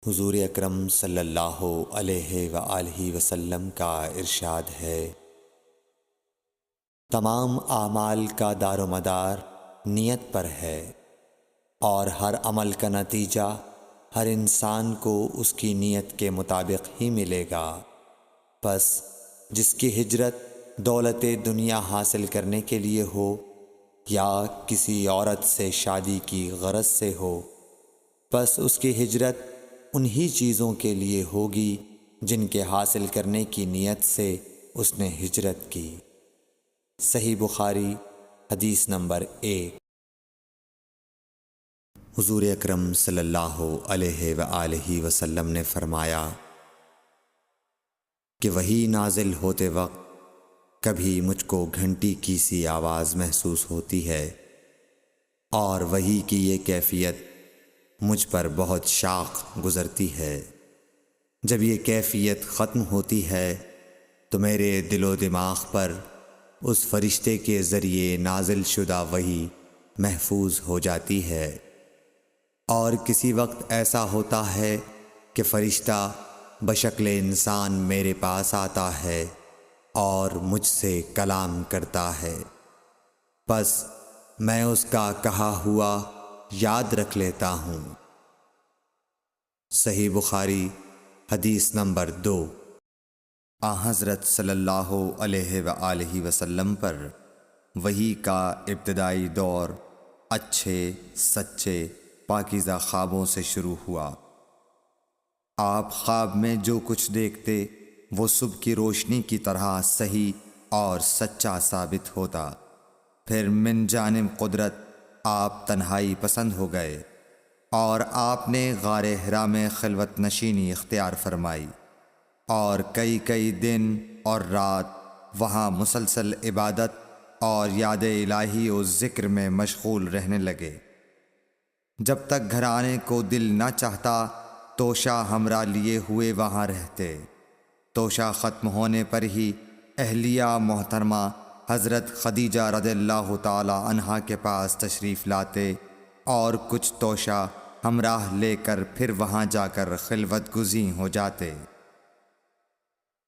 حضور اکرم صلی اللہ علیہ وآلہ وسلم کا ارشاد ہے، تمام اعمال کا دار و مدار نیت پر ہے، اور ہر عمل کا نتیجہ ہر انسان کو اس کی نیت کے مطابق ہی ملے گا۔ پس جس کی ہجرت دولت دنیا حاصل کرنے کے لیے ہو یا کسی عورت سے شادی کی غرض سے ہو، پس اس کی ہجرت انہی چیزوں کے لیے ہوگی جن کے حاصل کرنے کی نیت سے اس نے ہجرت کی۔ صحیح بخاری حدیث نمبر 1۔ حضور اکرم صلی اللہ علیہ وآلہ وسلم نے فرمایا کہ وحی نازل ہوتے وقت کبھی مجھ کو گھنٹی کی سی آواز محسوس ہوتی ہے، اور وحی کی یہ کیفیت مجھ پر بہت شاق گزرتی ہے۔ جب یہ کیفیت ختم ہوتی ہے تو میرے دل و دماغ پر اس فرشتے کے ذریعے نازل شدہ وحی محفوظ ہو جاتی ہے، اور کسی وقت ایسا ہوتا ہے کہ فرشتہ بشکل انسان میرے پاس آتا ہے اور مجھ سے کلام کرتا ہے، پس میں اس کا کہا ہوا یاد رکھ لیتا ہوں۔ صحیح بخاری حدیث نمبر 2۔ حضرت صلی اللہ علیہ وآلہ وسلم پر وحی کا ابتدائی دور اچھے سچے پاکیزہ خوابوں سے شروع ہوا۔ آپ خواب میں جو کچھ دیکھتے وہ صبح کی روشنی کی طرح صحیح اور سچا ثابت ہوتا۔ پھر من جانب قدرت آپ تنہائی پسند ہو گئے، اور آپ نے غار حرا میں خلوت نشینی اختیار فرمائی، اور کئی دن اور رات وہاں مسلسل عبادت اور یاد الہی و ذکر میں مشغول رہنے لگے۔ جب تک گھر آنے کو دل نہ چاہتا توشہ ہمراہ لیے ہوئے وہاں رہتے۔ توشہ ختم ہونے پر ہی اہلیہ محترمہ حضرت خدیجہ رضی اللہ تعالی عنہا کے پاس تشریف لاتے، اور کچھ توشہ ہمراہ لے کر پھر وہاں جا کر خلوت گزین ہو جاتے۔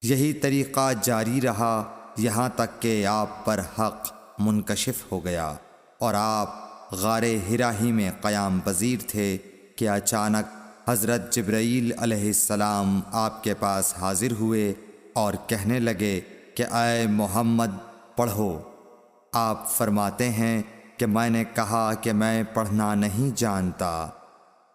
یہی طریقہ جاری رہا یہاں تک کہ آپ پر حق منکشف ہو گیا، اور آپ غار حرا ہی میں قیام پذیر تھے کہ اچانک حضرت جبرائیل علیہ السلام آپ کے پاس حاضر ہوئے اور کہنے لگے کہ اے محمد پڑھو۔ آپ فرماتے ہیں کہ میں نے کہا کہ میں پڑھنا نہیں جانتا۔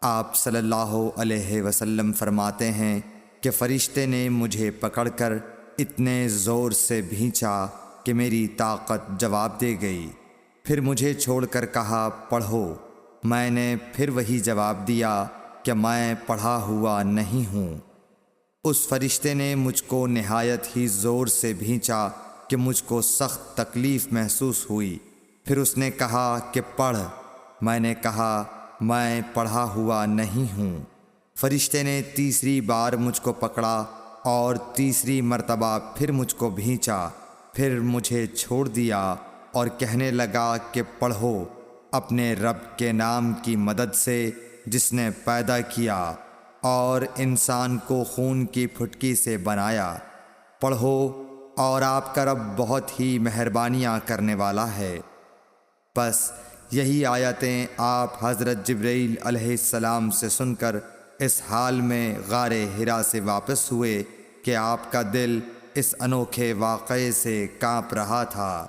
آپ صلی اللہ علیہ وسلم فرماتے ہیں کہ فرشتے نے مجھے پکڑ کر اتنے زور سے بھینچا کہ میری طاقت جواب دے گئی، پھر مجھے چھوڑ کر کہا پڑھو۔ میں نے پھر وہی جواب دیا کہ میں پڑھا ہوا نہیں ہوں۔ اس فرشتے نے مجھ کو نہایت ہی زور سے بھینچا کہ مجھ کو سخت تکلیف محسوس ہوئی، پھر اس نے کہا کہ پڑھ۔ میں نے کہا میں پڑھا ہوا نہیں ہوں۔ فرشتے نے تیسری بار مجھ کو پکڑا اور تیسری مرتبہ پھر مجھ کو بھینچا، پھر مجھے چھوڑ دیا اور کہنے لگا کہ پڑھو اپنے رب کے نام کی مدد سے جس نے پیدا کیا اور انسان کو خون کی پھٹکی سے بنایا۔ پڑھو اور آپ کا رب بہت ہی مہربانیاں کرنے والا ہے۔ پس یہی آیتیں آپ حضرت جبرائیل علیہ السلام سے سن کر اس حال میں غار حرا سے واپس ہوئے کہ آپ کا دل اس انوکھے واقعے سے کانپ رہا تھا۔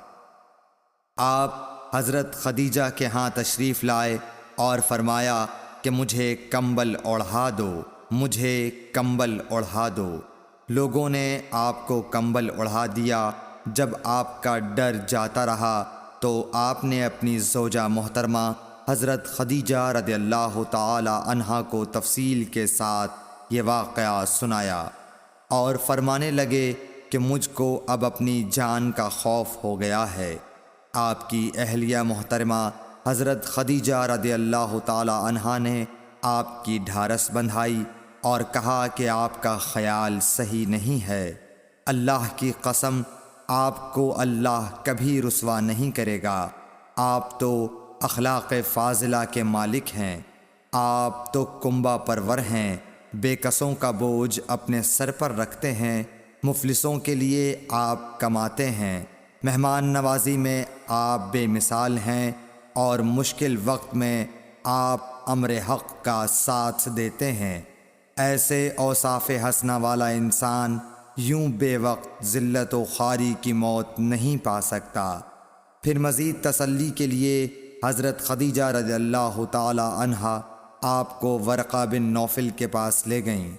آپ حضرت خدیجہ کے ہاں تشریف لائے اور فرمایا کہ مجھے کمبل اوڑھا دو، مجھے کمبل اوڑھا دو۔ لوگوں نے آپ کو کمبل اوڑھا دیا۔ جب آپ کا ڈر جاتا رہا تو آپ نے اپنی زوجہ محترمہ حضرت خدیجہ رضی اللہ تعالی عنہا کو تفصیل کے ساتھ یہ واقعہ سنایا، اور فرمانے لگے کہ مجھ کو اب اپنی جان کا خوف ہو گیا ہے۔ آپ کی اہلیہ محترمہ حضرت خدیجہ رضی اللہ تعالی عنہا نے آپ کی ڈھارس بندھائی اور کہا کہ آپ کا خیال صحیح نہیں ہے۔ اللہ کی قسم آپ کو اللہ کبھی رسوا نہیں کرے گا۔ آپ تو اخلاق فاضلہ کے مالک ہیں، آپ تو کنبہ پرور ہیں، بے کسوں کا بوجھ اپنے سر پر رکھتے ہیں، مفلسوں کے لیے آپ کماتے ہیں، مہمان نوازی میں آپ بے مثال ہیں، اور مشکل وقت میں آپ امر حق کا ساتھ دیتے ہیں۔ ایسے اوصاف حسنہ والا انسان یوں بے وقت ذلت و خواری کی موت نہیں پا سکتا۔ پھر مزید تسلی کے لیے حضرت خدیجہ رضی اللہ تعالی عنہا آپ کو ورقہ بن نوفل کے پاس لے گئیں،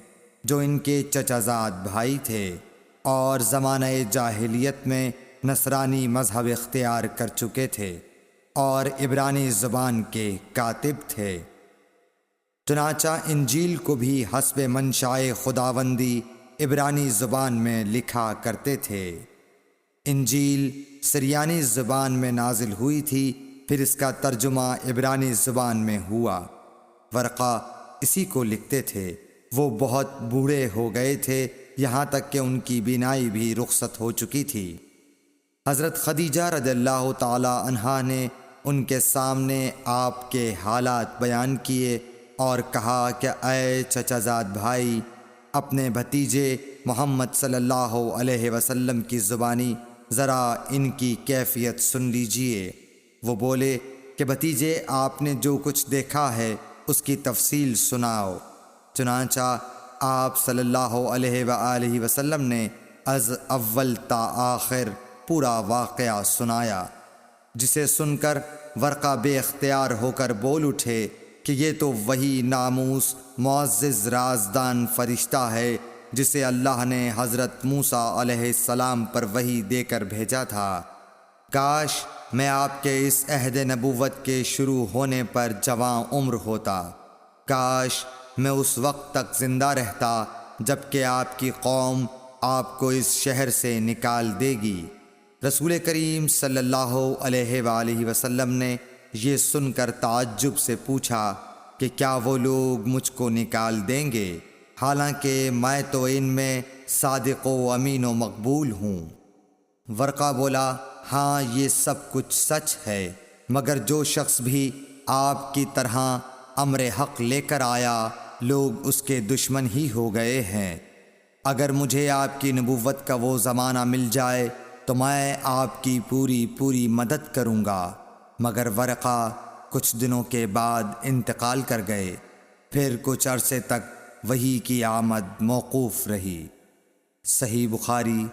جو ان کے چچا زاد بھائی تھے اور زمانہ جاہلیت میں نصرانی مذہب اختیار کر چکے تھے اور عبرانی زبان کے کاتب تھے۔ چنانچہ انجیل کو بھی حسب منشائے خداوندی عبرانی زبان میں لکھا کرتے تھے۔ انجیل سریانی زبان میں نازل ہوئی تھی، پھر اس کا ترجمہ عبرانی زبان میں ہوا۔ ورقہ اسی کو لکھتے تھے۔ وہ بہت بوڑھے ہو گئے تھے، یہاں تک کہ ان کی بینائی بھی رخصت ہو چکی تھی۔ حضرت خدیجہ رضی اللہ تعالی عنہا نے ان کے سامنے آپ کے حالات بیان کیے اور کہا کہ اے چچا زاد بھائی، اپنے بھتیجے محمد صلی اللہ علیہ وسلم کی زبانی ذرا ان کی کیفیت سن لیجئے۔ وہ بولے کہ بھتیجے، آپ نے جو کچھ دیکھا ہے اس کی تفصیل سناؤ۔ چنانچہ آپ صلی اللہ علیہ وآلہ وسلم نے از اول تا آخر پورا واقعہ سنایا، جسے سن کر ورقہ بے اختیار ہو کر بول اٹھے کہ یہ تو وہی ناموس معزز رازدان فرشتہ ہے جسے اللہ نے حضرت موسیٰ علیہ السلام پر وحی دے کر بھیجا تھا۔ کاش میں آپ کے اس عہد نبوت کے شروع ہونے پر جواں عمر ہوتا، کاش میں اس وقت تک زندہ رہتا جب کہ آپ کی قوم آپ کو اس شہر سے نکال دے گی۔ رسول کریم صلی اللہ علیہ وآلہ وسلم نے یہ سن کر تعجب سے پوچھا کہ کیا وہ لوگ مجھ کو نکال دیں گے، حالانکہ میں تو ان میں صادق و امین و مقبول ہوں۔ ورقہ بولا، ہاں یہ سب کچھ سچ ہے، مگر جو شخص بھی آپ کی طرح امر حق لے کر آیا، لوگ اس کے دشمن ہی ہو گئے ہیں۔ اگر مجھے آپ کی نبوت کا وہ زمانہ مل جائے تو میں آپ کی پوری مدد کروں گا، مگر ورقہ کچھ دنوں کے بعد انتقال کر گئے۔ پھر کچھ عرصے تک وحی کی آمد موقوف رہی۔ صحیح بخاری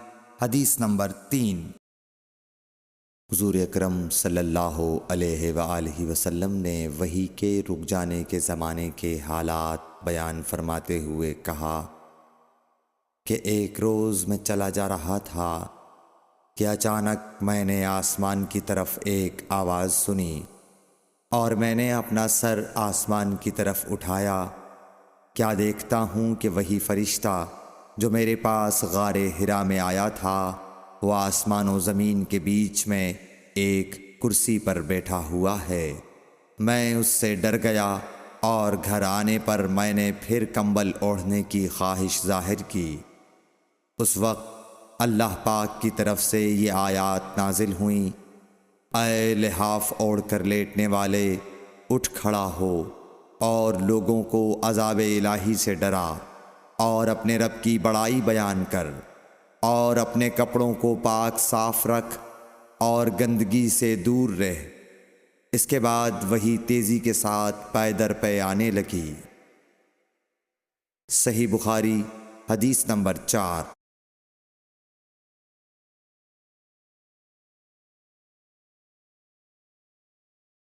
حدیث نمبر 3۔ حضور اکرم صلی اللہ علیہ وآلہ وسلم نے وحی کے رک جانے کے زمانے کے حالات بیان فرماتے ہوئے کہا کہ ایک روز میں چلا جا رہا تھا کہ اچانک میں نے آسمان کی طرف ایک آواز سنی اور میں نے اپنا سر آسمان کی طرف اٹھایا۔ کیا دیکھتا ہوں کہ وہی فرشتہ جو میرے پاس غار حرا میں آیا تھا، وہ آسمان و زمین کے بیچ میں ایک کرسی پر بیٹھا ہوا ہے۔ میں اس سے ڈر گیا اور گھر آنے پر میں نے پھر کمبل اوڑھنے کی خواہش ظاہر کی۔ اس وقت اللہ پاک کی طرف سے یہ آیات نازل ہوئیں، اے لحاف اوڑھ کر لیٹنے والے، اٹھ کھڑا ہو اور لوگوں کو عذاب الہی سے ڈرا، اور اپنے رب کی بڑائی بیان کر، اور اپنے کپڑوں کو پاک صاف رکھ اور گندگی سے دور رہ۔ اس کے بعد وہی تیزی کے ساتھ پے در پے آنے لگی۔ صحیح بخاری حدیث نمبر 4۔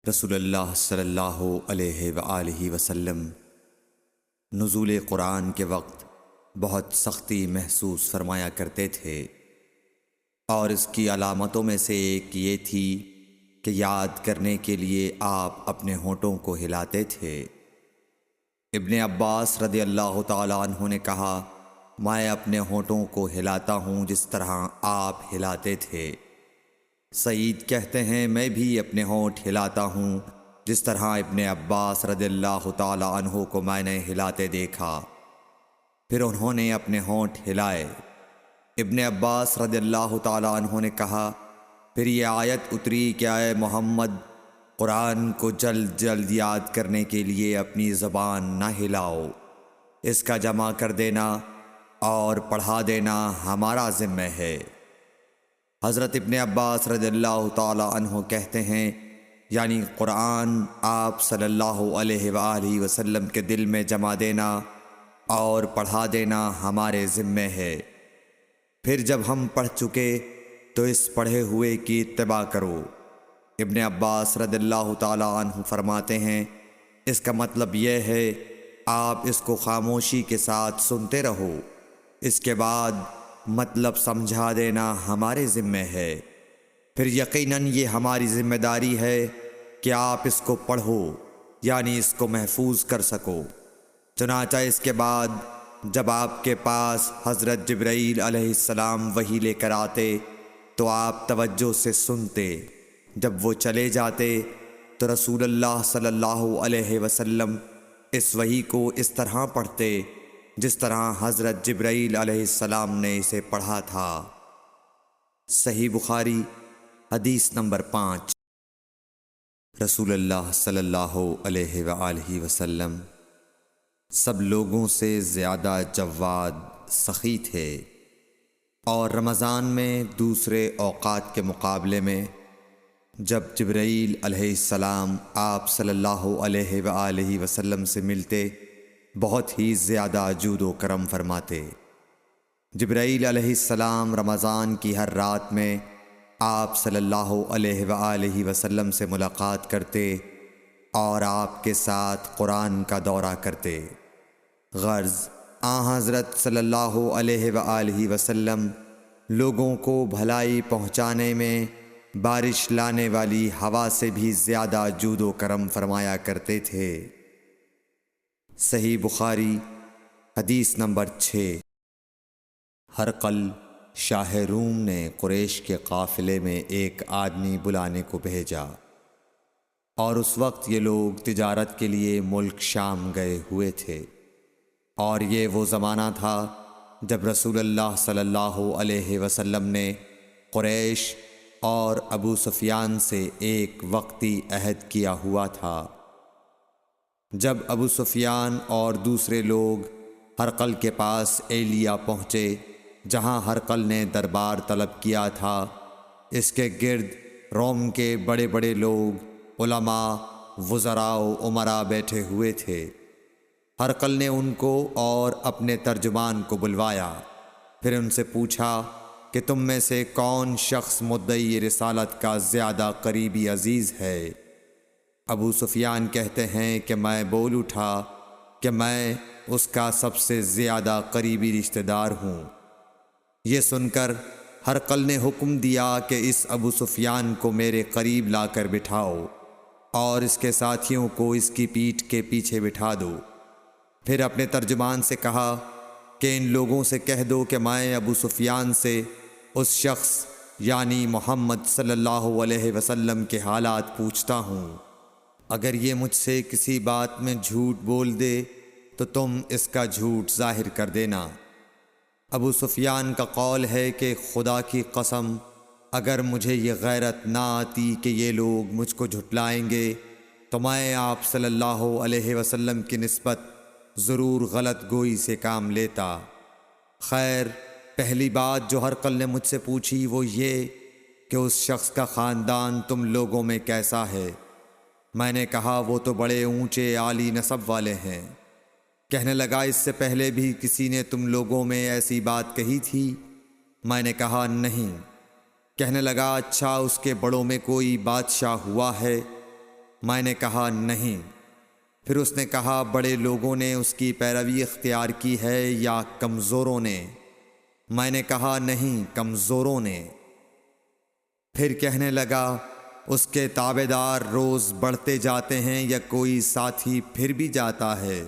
رسول اللہ صلی اللہ علیہ وآلہ وسلم نزول قرآن کے وقت بہت سختی محسوس فرمایا کرتے تھے، اور اس کی علامتوں میں سے ایک یہ تھی کہ یاد کرنے کے لیے آپ اپنے ہونٹوں کو ہلاتے تھے۔ ابن عباس رضی اللہ تعالیٰ عنہ نے کہا، میں اپنے ہونٹوں کو ہلاتا ہوں جس طرح آپ ہلاتے تھے۔ سعید کہتے ہیں، میں بھی اپنے ہونٹ ہلاتا ہوں جس طرح ابن عباس رضی اللہ تعالیٰ عنہ کو میں نے ہلاتے دیکھا۔ پھر انہوں نے اپنے ہونٹ ہلائے۔ ابن عباس رضی اللہ تعالیٰ عنہ نے کہا، پھر یہ آیت اتری کہ اے محمد، قرآن کو جلد جلد یاد کرنے کے لیے اپنی زبان نہ ہلاؤ۔ اس کا جمع کر دینا اور پڑھا دینا ہمارا ذمہ ہے۔ حضرت ابن عباس رضی اللہ تعالی عنہ کہتے ہیں، یعنی قرآن آپ صلی اللہ علیہ وآلہ وسلم کے دل میں جمع دینا اور پڑھا دینا ہمارے ذمہ ہے۔ پھر جب ہم پڑھ چکے تو اس پڑھے ہوئے کی اتباع کرو۔ ابن عباس رضی اللہ تعالی عنہ فرماتے ہیں، اس کا مطلب یہ ہے آپ اس کو خاموشی کے ساتھ سنتے رہو، اس کے بعد مطلب سمجھا دینا ہمارے ذمہ ہے۔ پھر یقیناً یہ ہماری ذمہ داری ہے کہ آپ اس کو پڑھو، یعنی اس کو محفوظ کر سکو۔ چنانچہ اس کے بعد جب آپ کے پاس حضرت جبرائیل علیہ السلام وحی لے کر آتے تو آپ توجہ سے سنتے، جب وہ چلے جاتے تو رسول اللہ صلی اللہ علیہ وسلم اس وحی کو اس طرح پڑھتے جس طرح حضرت جبرائیل علیہ السلام نے اسے پڑھا تھا۔ صحیح بخاری حدیث نمبر 5۔ رسول اللہ صلی اللہ علیہ وآلہ وسلم سب لوگوں سے زیادہ جواد سخی تھے، اور رمضان میں دوسرے اوقات کے مقابلے میں جب جبرائیل علیہ السلام آپ صلی اللہ علیہ وآلہ وسلم سے ملتے بہت ہی زیادہ جود و کرم فرماتے۔ جبرائیل علیہ السلام رمضان کی ہر رات میں آپ صلی اللہ علیہ وآلہ وسلم سے ملاقات کرتے اور آپ کے ساتھ قرآن کا دورہ کرتے۔ غرض حضرت صلی اللہ علیہ وآلہ وسلم لوگوں کو بھلائی پہنچانے میں بارش لانے والی ہوا سے بھی زیادہ جود و کرم فرمایا کرتے تھے۔ صحیح بخاری حدیث نمبر 6۔ ہرقل شاہ روم نے قریش کے قافلے میں ایک آدمی بلانے کو بھیجا، اور اس وقت یہ لوگ تجارت کے لیے ملک شام گئے ہوئے تھے، اور یہ وہ زمانہ تھا جب رسول اللہ صلی اللہ علیہ وسلم نے قریش اور ابو سفیان سے ایک وقتی عہد کیا ہوا تھا۔ جب ابو سفیان اور دوسرے لوگ ہرقل کے پاس ایلیا پہنچے جہاں ہرقل نے دربار طلب کیا تھا، اس کے گرد روم کے بڑے بڑے لوگ، علماء، وزراء و امراء بیٹھے ہوئے تھے۔ ہرقل نے ان کو اور اپنے ترجمان کو بلوایا، پھر ان سے پوچھا کہ تم میں سے کون شخص مدعی رسالت کا زیادہ قریبی عزیز ہے؟ ابو سفیان کہتے ہیں کہ میں بول اٹھا کہ میں اس کا سب سے زیادہ قریبی رشتہ دار ہوں۔ یہ سن کر ہرقل نے حکم دیا کہ اس ابو سفیان کو میرے قریب لا کر بٹھاؤ اور اس کے ساتھیوں کو اس کی پیٹھ کے پیچھے بٹھا دو۔ پھر اپنے ترجمان سے کہا کہ ان لوگوں سے کہہ دو کہ میں ابو سفیان سے اس شخص یعنی محمد صلی اللہ علیہ وسلم کے حالات پوچھتا ہوں، اگر یہ مجھ سے کسی بات میں جھوٹ بول دے تو تم اس کا جھوٹ ظاہر کر دینا۔ ابو سفیان کا قول ہے کہ خدا کی قسم اگر مجھے یہ غیرت نہ آتی کہ یہ لوگ مجھ کو جھٹلائیں گے تو میں آپ صلی اللہ علیہ وسلم کی نسبت ضرور غلط گوئی سے کام لیتا۔ خیر، پہلی بات جو ہرقل نے مجھ سے پوچھی وہ یہ کہ اس شخص کا خاندان تم لوگوں میں کیسا ہے؟ میں نے کہا وہ تو بڑے اونچے عالی نسب والے ہیں۔ کہنے لگا اس سے پہلے بھی کسی نے تم لوگوں میں ایسی بات کہی تھی؟ میں نے کہا نہیں۔ کہنے لگا اچھا اس کے بڑوں میں کوئی بادشاہ ہوا ہے؟ میں نے کہا نہیں۔ پھر اس نے کہا بڑے لوگوں نے اس کی پیروی اختیار کی ہے یا کمزوروں نے؟ میں نے کہا نہیں، کمزوروں نے۔ پھر کہنے لگا اس کے تابعدار روز بڑھتے جاتے ہیں یا کوئی ساتھی پھر بھی جاتا ہے؟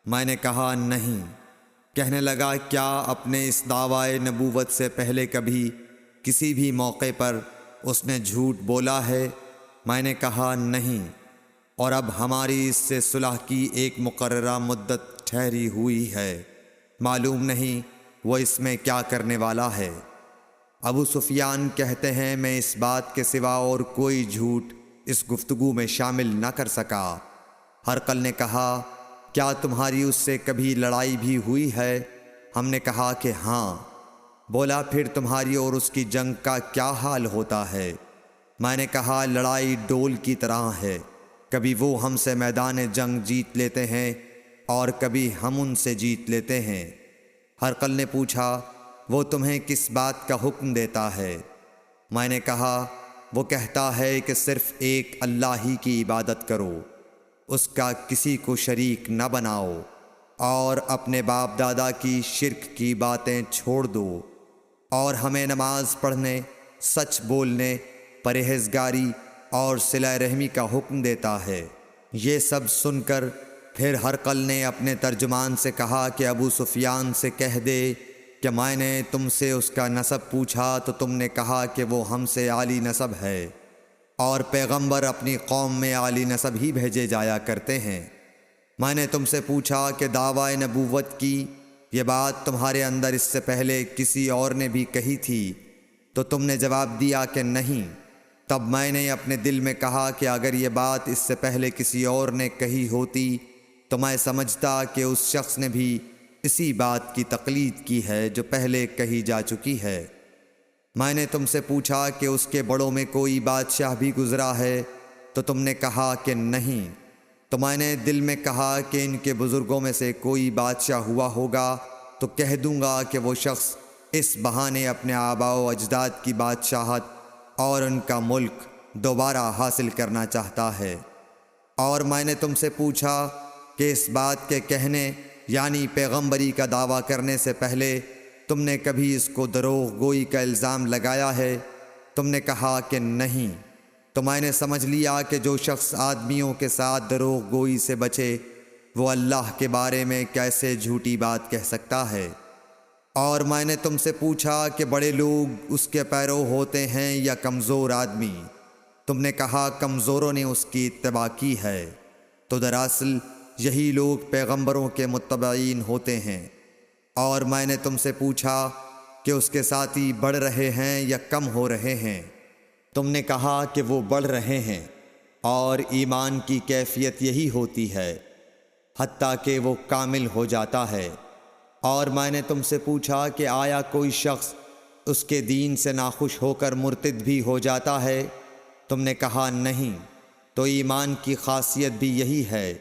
میں نے کہا نہیں۔ کہنے لگا کیا اپنے اس دعوی نبوت سے پہلے کبھی کسی بھی موقع پر اس نے جھوٹ بولا ہے؟ میں نے کہا نہیں، اور اب ہماری اس سے صلح کی ایک مقررہ مدت ٹھہری ہوئی ہے، معلوم نہیں وہ اس میں کیا کرنے والا ہے۔ ابو سفیان کہتے ہیں میں اس بات کے سوا اور کوئی جھوٹ اس گفتگو میں شامل نہ کر سکا۔ ہرقل نے کہا کیا تمہاری اس سے کبھی لڑائی بھی ہوئی ہے؟ ہم نے کہا کہ ہاں۔ بولا پھر تمہاری اور اس کی جنگ کا کیا حال ہوتا ہے؟ میں نے کہا لڑائی ڈول کی طرح ہے، کبھی وہ ہم سے میدان جنگ جیت لیتے ہیں اور کبھی ہم ان سے جیت لیتے ہیں۔ ہرقل نے پوچھا وہ تمہیں کس بات کا حکم دیتا ہے؟ میں نے کہا وہ کہتا ہے کہ صرف ایک اللہ ہی کی عبادت کرو، اس کا کسی کو شریک نہ بناؤ، اور اپنے باپ دادا کی شرک کی باتیں چھوڑ دو، اور ہمیں نماز پڑھنے، سچ بولنے، پرہیزگاری اور صلہ رحمی کا حکم دیتا ہے۔ یہ سب سن کر پھر ہرقل نے اپنے ترجمان سے کہا کہ ابو سفیان سے کہہ دے کہ میں نے تم سے اس کا نسب پوچھا تو تم نے کہا کہ وہ ہم سے عالی نسب ہے، اور پیغمبر اپنی قوم میں عالی نسب ہی بھیجے جایا کرتے ہیں۔ میں نے تم سے پوچھا کہ دعویٰ نبوت کی یہ بات تمہارے اندر اس سے پہلے کسی اور نے بھی کہی تھی؟ تو تم نے جواب دیا کہ نہیں۔ تب میں نے اپنے دل میں کہا کہ اگر یہ بات اس سے پہلے کسی اور نے کہی ہوتی تو میں سمجھتا کہ اس شخص نے بھی اسی بات کی تقلید کی ہے جو پہلے کہی جا چکی ہے۔ میں نے تم سے پوچھا کہ اس کے بڑوں میں کوئی بادشاہ بھی گزرا ہے تو تم نے کہا کہ نہیں۔ تو میں نے دل میں کہا کہ ان کے بزرگوں میں سے کوئی بادشاہ ہوا ہوگا تو کہہ دوں گا کہ وہ شخص اس بہانے اپنے آباء و اجداد کی بادشاہت اور ان کا ملک دوبارہ حاصل کرنا چاہتا ہے۔ اور میں نے تم سے پوچھا کہ اس بات کے کہنے یعنی پیغمبری کا دعویٰ کرنے سے پہلے تم نے کبھی اس کو دروغ گوئی کا الزام لگایا ہے؟ تم نے کہا کہ نہیں۔ تو میں نے سمجھ لیا کہ جو شخص آدمیوں کے ساتھ دروغ گوئی سے بچے وہ اللہ کے بارے میں کیسے جھوٹی بات کہہ سکتا ہے۔ اور میں نے تم سے پوچھا کہ بڑے لوگ اس کے پیرو ہوتے ہیں یا کمزور آدمی؟ تم نے کہا کمزوروں نے اس کی اتباع کی ہے۔ تو دراصل یہی لوگ پیغمبروں کے متبعین ہوتے ہیں۔ اور میں نے تم سے پوچھا کہ اس کے ساتھی بڑھ رہے ہیں یا کم ہو رہے ہیں؟ تم نے کہا کہ وہ بڑھ رہے ہیں، اور ایمان کی کیفیت یہی ہوتی ہے حتیٰ کہ وہ کامل ہو جاتا ہے۔ اور میں نے تم سے پوچھا کہ آیا کوئی شخص اس کے دین سے ناخوش ہو کر مرتد بھی ہو جاتا ہے؟ تم نے کہا نہیں۔ تو ایمان کی خاصیت بھی یہی ہے،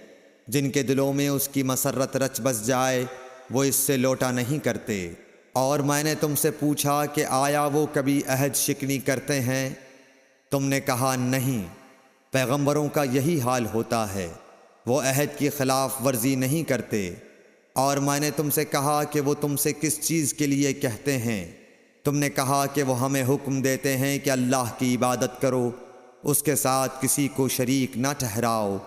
جن کے دلوں میں اس کی مسرت رچ بس جائے وہ اس سے لوٹا نہیں کرتے۔ اور میں نے تم سے پوچھا کہ آیا وہ کبھی عہد شکنی کرتے ہیں؟ تم نے کہا نہیں۔ پیغمبروں کا یہی حال ہوتا ہے، وہ عہد کی خلاف ورزی نہیں کرتے۔ اور میں نے تم سے کہا کہ وہ تم سے کس چیز کے لیے کہتے ہیں؟ تم نے کہا کہ وہ ہمیں حکم دیتے ہیں کہ اللہ کی عبادت کرو، اس کے ساتھ کسی کو شریک نہ ٹھہراؤ،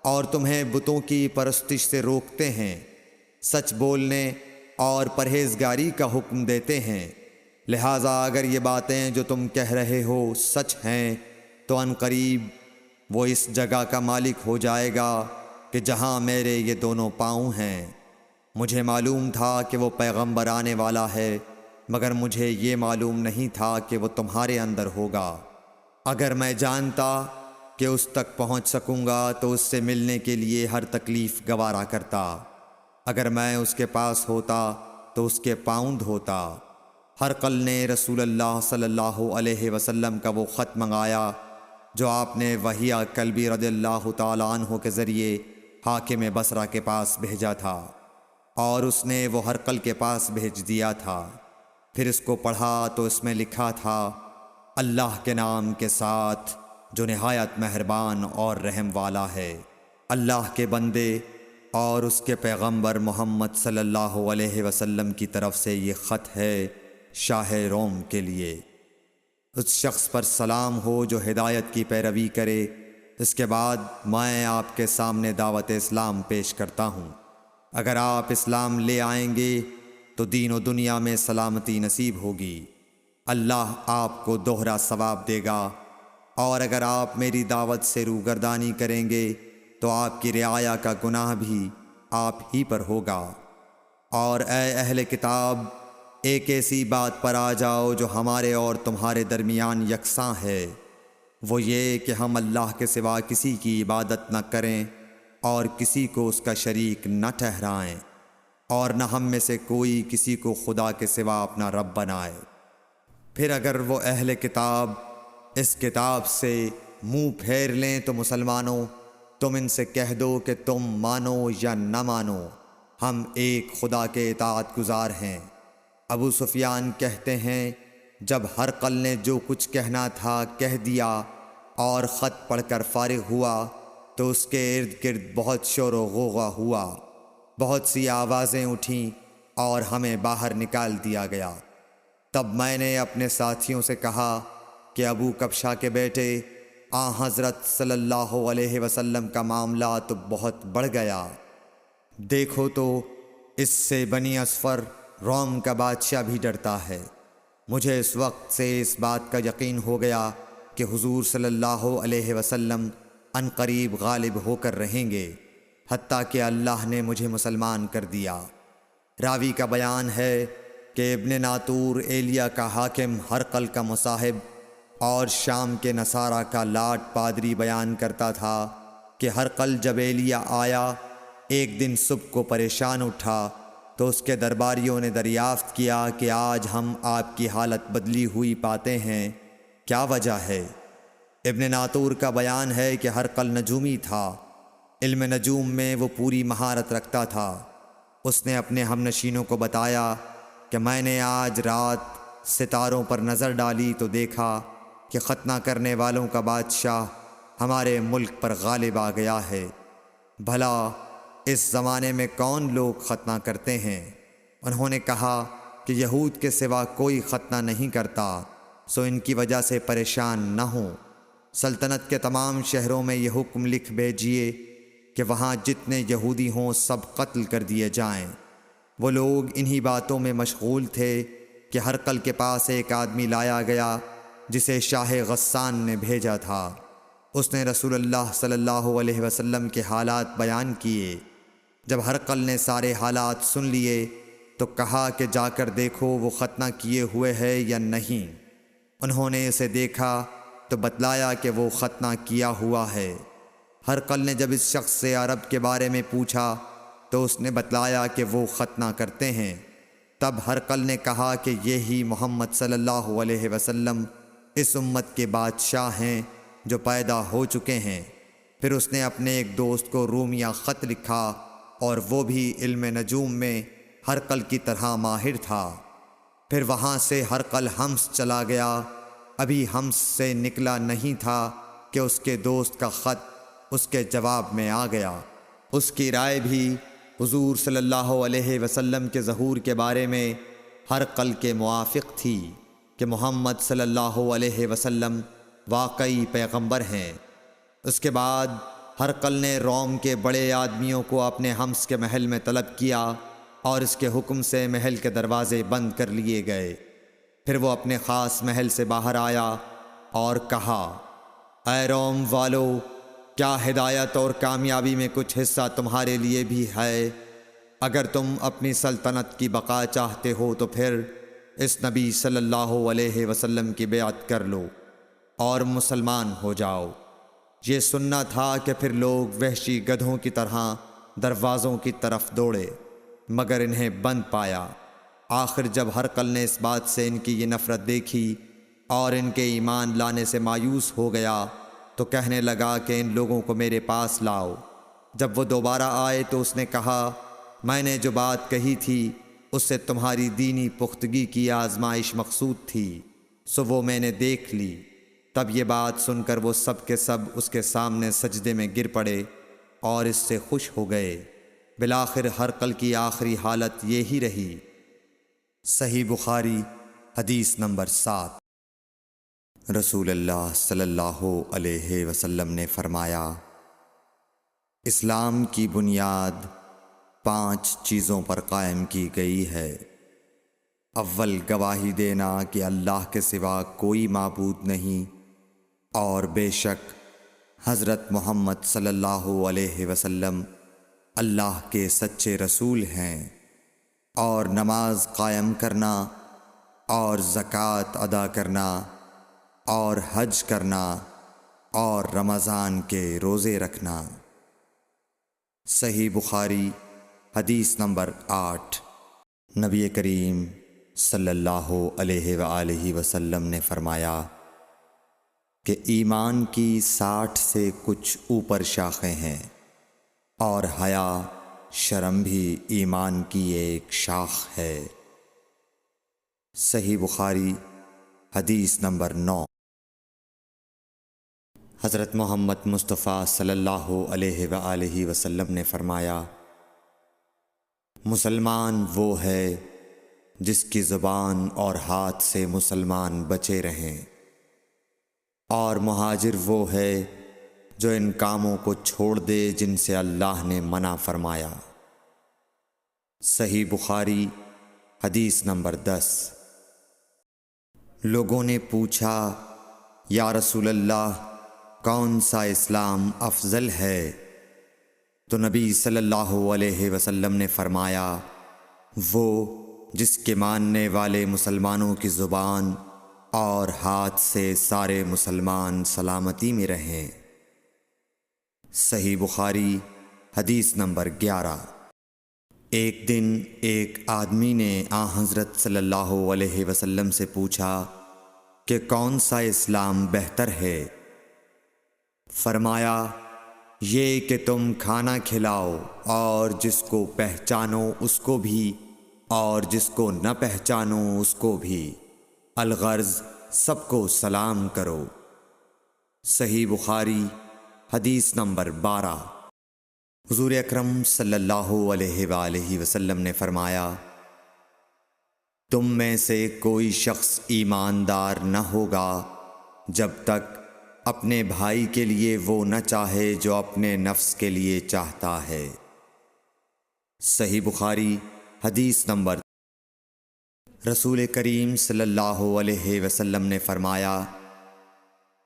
اور تمہیں بتوں کی پرستش سے روکتے ہیں، سچ بولنے اور پرہیزگاری کا حکم دیتے ہیں۔ لہٰذا اگر یہ باتیں جو تم کہہ رہے ہو سچ ہیں تو ان قریب وہ اس جگہ کا مالک ہو جائے گا کہ جہاں میرے یہ دونوں پاؤں ہیں۔ مجھے معلوم تھا کہ وہ پیغمبر آنے والا ہے، مگر مجھے یہ معلوم نہیں تھا کہ وہ تمہارے اندر ہوگا۔ اگر میں جانتا کہ اس تک پہنچ سکوں گا تو اس سے ملنے کے لیے ہر تکلیف گوارا کرتا۔ اگر میں اس کے پاس ہوتا تو اس کے پاؤں دھوتا۔ ہرقل نے رسول اللہ صلی اللہ علیہ وسلم کا وہ خط منگایا جو آپ نے وحیہ کلبی رضی اللہ تعالیٰ عنہ کے ذریعے حاکم بصرہ کے پاس بھیجا تھا، اور اس نے وہ ہرقل کے پاس بھیج دیا تھا۔ پھر اس کو پڑھا تو اس میں لکھا تھا، اللہ کے نام کے ساتھ جو نہایت مہربان اور رحم والا ہے۔ اللہ کے بندے اور اس کے پیغمبر محمد صلی اللہ علیہ وسلم کی طرف سے یہ خط ہے شاہ روم کے لیے۔ اس شخص پر سلام ہو جو ہدایت کی پیروی کرے۔ اس کے بعد میں آپ کے سامنے دعوت اسلام پیش کرتا ہوں۔ اگر آپ اسلام لے آئیں گے تو دین و دنیا میں سلامتی نصیب ہوگی، اللہ آپ کو دوہرا ثواب دے گا، اور اگر آپ میری دعوت سے روگردانی کریں گے تو آپ کی رعایا کا گناہ بھی آپ ہی پر ہوگا۔ اور اے اہل کتاب، ایک ایسی بات پر آ جاؤ جو ہمارے اور تمہارے درمیان یکساں ہے، وہ یہ کہ ہم اللہ کے سوا کسی کی عبادت نہ کریں اور کسی کو اس کا شریک نہ ٹھہرائیں، اور نہ ہم میں سے کوئی کسی کو خدا کے سوا اپنا رب بنائے۔ پھر اگر وہ اہل کتاب اس کتاب سے منہ پھیر لیں تو مسلمانوں، تم ان سے کہہ دو کہ تم مانو یا نہ مانو، ہم ایک خدا کے اطاعت گزار ہیں۔ ابو سفیان کہتے ہیں، جب ہرقل نے جو کچھ کہنا تھا کہہ دیا اور خط پڑھ کر فارغ ہوا تو اس کے ارد گرد بہت شور و غوغا ہوا، بہت سی آوازیں اٹھیں اور ہمیں باہر نکال دیا گیا۔ تب میں نے اپنے ساتھیوں سے کہا کہ ابو کبشہ کے بیٹے حضرت صلی اللہ علیہ وسلم کا معاملہ تو بہت بڑھ گیا، دیکھو تو اس سے بنی اصفر روم کا بادشاہ بھی ڈرتا ہے۔ مجھے اس وقت سے اس بات کا یقین ہو گیا کہ حضور صلی اللہ علیہ وسلم ان قریب غالب ہو کر رہیں گے، حتیٰ کہ اللہ نے مجھے مسلمان کر دیا۔ راوی کا بیان ہے کہ ابن ناطور ایلیا کا حاکم ہرقل کا مصاحب اور شام کے نصارہ کا لاٹ پادری بیان کرتا تھا کہ ہرقل جب ایلیا آیا ایک دن صبح کو پریشان اٹھا تو اس کے درباریوں نے دریافت کیا کہ آج ہم آپ کی حالت بدلی ہوئی پاتے ہیں، کیا وجہ ہے؟ ابن ناطور کا بیان ہے کہ ہرقل نجومی تھا، علم نجوم میں وہ پوری مہارت رکھتا تھا۔ اس نے اپنے ہم نشینوں کو بتایا کہ میں نے آج رات ستاروں پر نظر ڈالی تو دیکھا کہ ختنہ کرنے والوں کا بادشاہ ہمارے ملک پر غالب آ گیا ہے۔ بھلا اس زمانے میں کون لوگ ختنہ کرتے ہیں؟ انہوں نے کہا کہ یہود کے سوا کوئی ختنہ نہیں کرتا، سو ان کی وجہ سے پریشان نہ ہوں۔ سلطنت کے تمام شہروں میں یہ حکم لکھ بھیجیے کہ وہاں جتنے یہودی ہوں سب قتل کر دیے جائیں۔ وہ لوگ انہی باتوں میں مشغول تھے کہ ہرقل کے پاس ایک آدمی لایا گیا جسے شاہ غسان نے بھیجا تھا۔ اس نے رسول اللہ صلی اللہ علیہ وسلم کے حالات بیان کیے۔ جب ہرقل نے سارے حالات سن لیے تو کہا کہ جا کر دیکھو وہ ختنہ کیے ہوئے ہے یا نہیں۔ انہوں نے اسے دیکھا تو بتلایا کہ وہ ختنہ کیا ہوا ہے۔ ہرقل نے جب اس شخص سے عرب کے بارے میں پوچھا تو اس نے بتلایا کہ وہ ختنہ کرتے ہیں۔ تب ہرقل نے کہا کہ یہی محمد صلی اللہ علیہ وسلم اس امت کے بادشاہ ہیں جو پیدا ہو چکے ہیں۔ پھر اس نے اپنے ایک دوست کو رومیہ خط لکھا اور وہ بھی علم نجوم میں ہرقل کی طرح ماہر تھا۔ پھر وہاں سے ہرقل حمص چلا گیا۔ ابھی حمص سے نکلا نہیں تھا کہ اس کے دوست کا خط اس کے جواب میں آ گیا۔ اس کی رائے بھی حضور صلی اللہ علیہ وسلم کے ظہور کے بارے میں ہرقل کے موافق تھی کہ محمد صلی اللہ علیہ وسلم واقعی پیغمبر ہیں۔ اس کے بعد ہرقل نے روم کے بڑے آدمیوں کو اپنے حمص کے محل میں طلب کیا اور اس کے حکم سے محل کے دروازے بند کر لیے گئے۔ پھر وہ اپنے خاص محل سے باہر آیا اور کہا، اے روم والو، کیا ہدایت اور کامیابی میں کچھ حصہ تمہارے لیے بھی ہے؟ اگر تم اپنی سلطنت کی بقا چاہتے ہو تو پھر اس نبی صلی اللہ علیہ وسلم کی بیعت کر لو اور مسلمان ہو جاؤ۔ یہ سننا تھا کہ پھر لوگ وحشی گدھوں کی طرح دروازوں کی طرف دوڑے، مگر انہیں بند پایا۔ آخر جب ہرقل نے اس بات سے ان کی یہ نفرت دیکھی اور ان کے ایمان لانے سے مایوس ہو گیا تو کہنے لگا کہ ان لوگوں کو میرے پاس لاؤ۔ جب وہ دوبارہ آئے تو اس نے کہا، میں نے جو بات کہی تھی اس سے تمہاری دینی پختگی کی آزمائش مقصود تھی، سو وہ میں نے دیکھ لی۔ تب یہ بات سن کر وہ سب کے سب اس کے سامنے سجدے میں گر پڑے اور اس سے خوش ہو گئے۔ بالآخر ہرقل کی آخری حالت یہی رہی۔ صحیح بخاری حدیث نمبر 7۔ رسول اللہ صلی اللہ علیہ وسلم نے فرمایا، اسلام کی بنیاد 5 چیزوں پر قائم کی گئی ہے۔ اول، گواہی دینا کہ اللہ کے سوا کوئی معبود نہیں اور بے شک حضرت محمد صلی اللہ علیہ وسلم اللہ کے سچے رسول ہیں، اور نماز قائم کرنا اور زکوٰۃ ادا کرنا اور حج کرنا اور رمضان کے روزے رکھنا۔ صحیح بخاری حدیث نمبر 8۔ نبی کریم صلی اللہ علیہ وآلہ وسلم نے فرمایا کہ ایمان کی 60 سے کچھ اوپر شاخیں ہیں، اور حیا شرم بھی ایمان کی ایک شاخ ہے۔ صحیح بخاری حدیث نمبر 9۔ حضرت محمد مصطفیٰ صلی اللہ علیہ وآلہ وسلم نے فرمایا، مسلمان وہ ہے جس کی زبان اور ہاتھ سے مسلمان بچے رہیں، اور مہاجر وہ ہے جو ان کاموں کو چھوڑ دے جن سے اللہ نے منع فرمایا۔ صحیح بخاری حدیث نمبر 10۔ لوگوں نے پوچھا، یا رسول اللہ، کون سا اسلام افضل ہے؟ تو نبی صلی اللہ علیہ وسلم نے فرمایا، وہ جس کے ماننے والے مسلمانوں کی زبان اور ہاتھ سے سارے مسلمان سلامتی میں رہیں۔ صحیح بخاری حدیث نمبر 11۔ ایک دن ایک آدمی نے حضرت صلی اللہ علیہ وسلم سے پوچھا کہ کون سا اسلام بہتر ہے؟ فرمایا، یہ کہ تم کھانا کھلاؤ اور جس کو پہچانو اس کو بھی اور جس کو نہ پہچانو اس کو بھی، الغرض سب کو سلام کرو۔ صحیح بخاری حدیث نمبر 12۔ حضور اکرم صلی اللہ علیہ وآلہ وسلم نے فرمایا، تم میں سے کوئی شخص ایماندار نہ ہوگا جب تک اپنے بھائی کے لیے وہ نہ چاہے جو اپنے نفس کے لیے چاہتا ہے۔ صحیح بخاری حدیث نمبر۔ رسول کریم صلی اللہ علیہ وسلم نے فرمایا،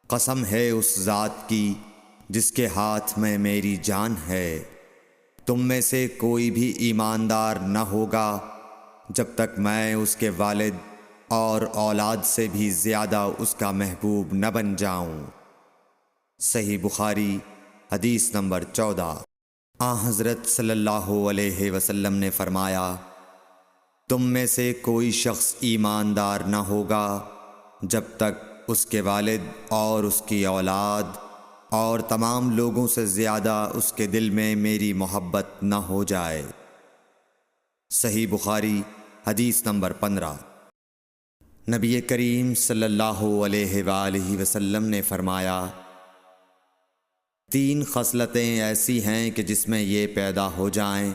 قسم ہے اس ذات کی جس کے ہاتھ میں میری جان ہے، تم میں سے کوئی بھی ایماندار نہ ہوگا جب تک میں اس کے والد اور اولاد سے بھی زیادہ اس کا محبوب نہ بن جاؤں۔ صحیح بخاری حدیث نمبر 14۔ حضرت صلی اللہ علیہ وسلم نے فرمایا، تم میں سے کوئی شخص ایماندار نہ ہوگا جب تک اس کے والد اور اس کی اولاد اور تمام لوگوں سے زیادہ اس کے دل میں میری محبت نہ ہو جائے۔ صحیح بخاری حدیث نمبر 15۔ نبی کریم صلی اللہ علیہ وآلہ وسلم نے فرمایا، 3 خصلتیں ایسی ہیں کہ جس میں یہ پیدا ہو جائیں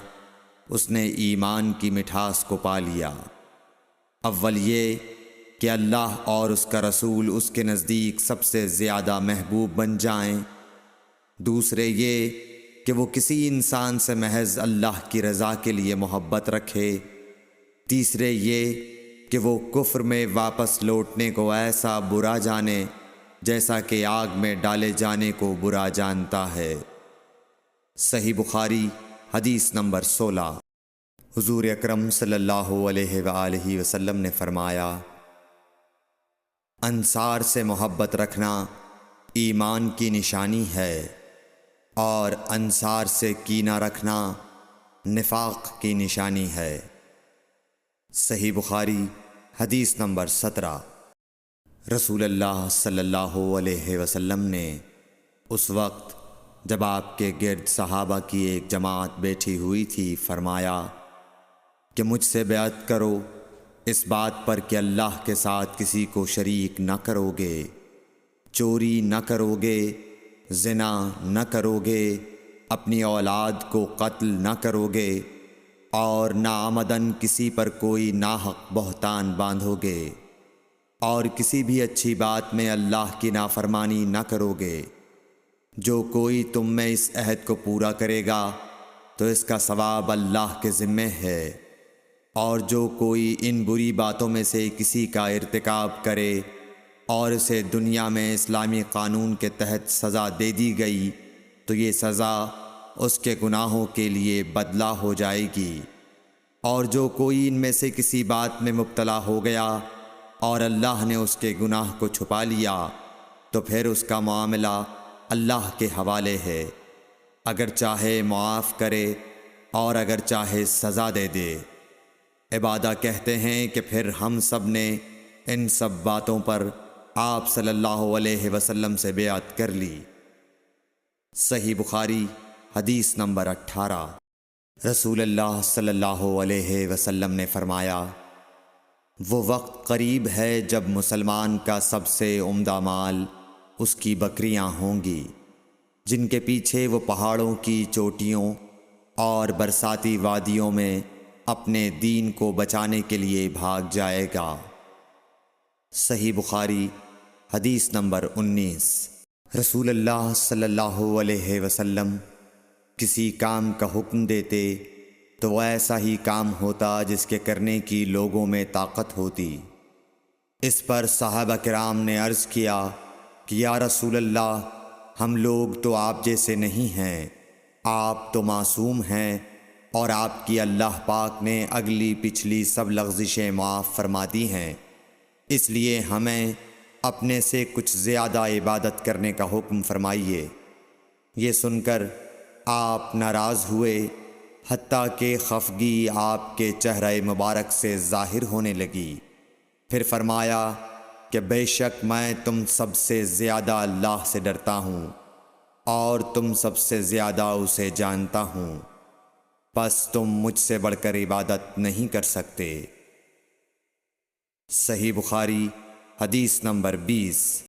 اس نے ایمان کی مٹھاس کو پا لیا۔ اول یہ کہ اللہ اور اس کا رسول اس کے نزدیک سب سے زیادہ محبوب بن جائیں، دوسرے یہ کہ وہ کسی انسان سے محض اللہ کی رضا کے لیے محبت رکھے، تیسرے یہ کہ وہ کفر میں واپس لوٹنے کو ایسا برا جانے جیسا کہ آگ میں ڈالے جانے کو برا جانتا ہے۔ صحیح بخاری حدیث نمبر 16۔ حضور اکرم صلی اللہ علیہ وآلہ وسلم نے فرمایا، انصار سے محبت رکھنا ایمان کی نشانی ہے، اور انصار سے کینہ رکھنا نفاق کی نشانی ہے۔ صحیح بخاری حدیث نمبر 17۔ رسول اللہ صلی اللہ علیہ وسلم نے اس وقت جب آپ کے گرد صحابہ کی ایک جماعت بیٹھی ہوئی تھی فرمایا کہ مجھ سے بیعت کرو اس بات پر کہ اللہ کے ساتھ کسی کو شریک نہ کرو گے، چوری نہ کرو گے، زنا نہ کرو گے، اپنی اولاد کو قتل نہ کرو گے، اور ناعمدن کسی پر کوئی ناحق بہتان باندھو گے، اور کسی بھی اچھی بات میں اللہ کی نافرمانی نہ کرو گے۔ جو کوئی تم میں اس عہد کو پورا کرے گا تو اس کا ثواب اللہ کے ذمے ہے، اور جو کوئی ان بری باتوں میں سے کسی کا ارتکاب کرے اور اسے دنیا میں اسلامی قانون کے تحت سزا دے دی گئی تو یہ سزا اس کے گناہوں کے لیے بدلہ ہو جائے گی، اور جو کوئی ان میں سے کسی بات میں مبتلا ہو گیا اور اللہ نے اس کے گناہ کو چھپا لیا تو پھر اس کا معاملہ اللہ کے حوالے ہے، اگر چاہے معاف کرے اور اگر چاہے سزا دے دے۔ عبادہ کہتے ہیں کہ پھر ہم سب نے ان سب باتوں پر آپ صلی اللہ علیہ وسلم سے بیعت کر لی۔ صحیح بخاری حدیث نمبر 18۔ رسول اللہ صلی اللہ علیہ وسلم نے فرمایا، وہ وقت قریب ہے جب مسلمان کا سب سے عمدہ مال اس کی بکریاں ہوں گی، جن کے پیچھے وہ پہاڑوں کی چوٹیوں اور برساتی وادیوں میں اپنے دین کو بچانے کے لیے بھاگ جائے گا۔ صحیح بخاری حدیث نمبر 19۔ رسول اللہ صلی اللہ علیہ وسلم کسی کام کا حکم دیتے تو وہ ایسا ہی کام ہوتا جس کے کرنے کی لوگوں میں طاقت ہوتی۔ اس پر صحابہ کرام نے عرض کیا کہ یا رسول اللہ، ہم لوگ تو آپ جیسے نہیں ہیں، آپ تو معصوم ہیں اور آپ کی اللہ پاک نے اگلی پچھلی سب لغزشیں معاف فرما دی ہیں، اس لیے ہمیں اپنے سے کچھ زیادہ عبادت کرنے کا حکم فرمائیے۔ یہ سن کر آپ ناراض ہوئے، حتیٰ کہ خفگی آپ کے چہرہ مبارک سے ظاہر ہونے لگی۔ پھر فرمایا کہ بے شک میں تم سب سے زیادہ اللہ سے ڈرتا ہوں اور تم سب سے زیادہ اسے جانتا ہوں، بس تم مجھ سے بڑھ کر عبادت نہیں کر سکتے۔ صحیح بخاری حدیث نمبر 20۔